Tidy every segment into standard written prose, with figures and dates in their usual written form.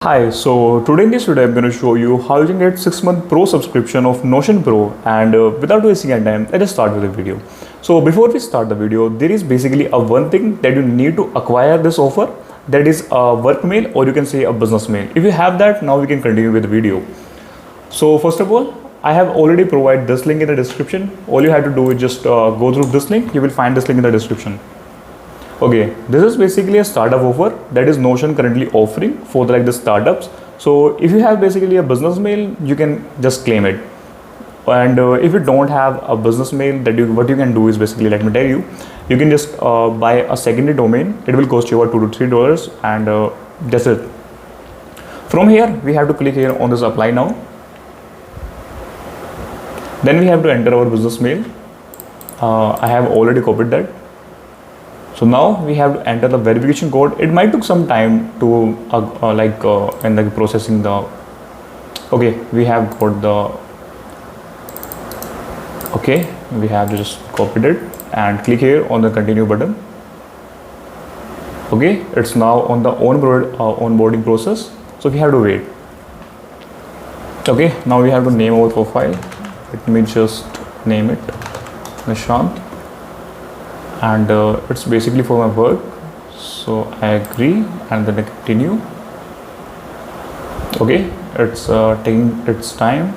Hi, so today in this video I'm going to show you how you can get 6-month pro subscription of Notion Pro, and without wasting any time, let us start with the video. So before we start the video, there is basically a one thing that you need to acquire this offer, that is a work mail, or you can say a business mail. If you have that, now we can continue with the video. So first of all, I have already provided this link in the description. All you have to do is just go through this link. You will find this link in the description. Okay, this is basically a startup offer that is Notion currently offering for the startups. So if you have basically a business mail, you can just claim it. And if you don't have a business mail, what you can do is basically, let me tell you, you can just buy a secondary domain. It will cost you about $2 to $3, and that's it. From here, we have to click here on this apply now. Then we have to enter our business mail. I have already copied that. So now we have to enter the verification code. It might take some time to processing the. Okay, we have got the. Okay, we have just copied it and click here on the continue button. Okay, it's now on the onboarding process. So we have to wait. Okay, now we have to name our profile. Let me just name it Nishant. And it's basically for my work, so I agree and then I continue. Okay, it's taking its time.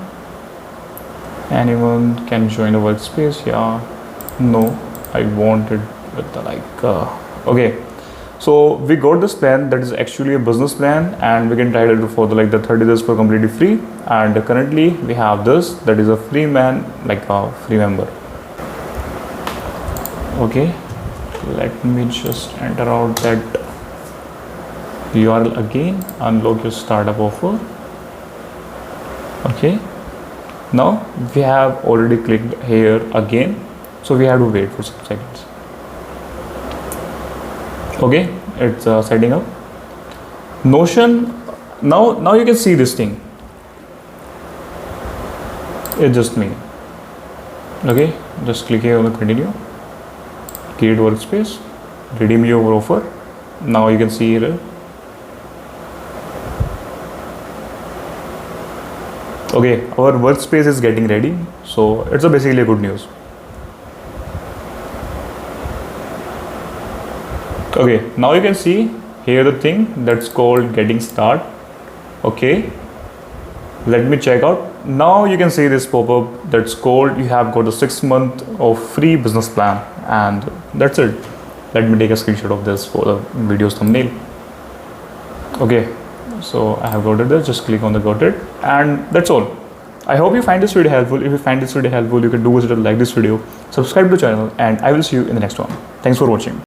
Anyone can join the workspace? Yeah, no, I want it with the okay, so we got this plan that is actually a business plan, and we can try it for the 30 days for completely free. And currently we have this that is a free free member. Okay, let me just enter out that URL again, unlock your startup offer. Okay, now we have already clicked here again, so we have to wait for some seconds. Okay, it's setting up. Notion, now you can see this thing. It's just me. Okay, just click here on the continue. Create workspace, redeem your offer. Now you can see here. Okay, our workspace is getting ready, so it's basically a good news. Okay, now you can see here the thing that's called getting start. Okay, let me check out. Now you can see this pop-up that's called you have got a 6-month of free business plan, and that's it. Let me take a screenshot of this for the video's thumbnail. Okay, so I have got it there. Just click on the got it, and that's all. I hope you find this video helpful. If you find this video helpful, you can do is to like this video, subscribe to the channel, and I will see you in the next one. Thanks for watching.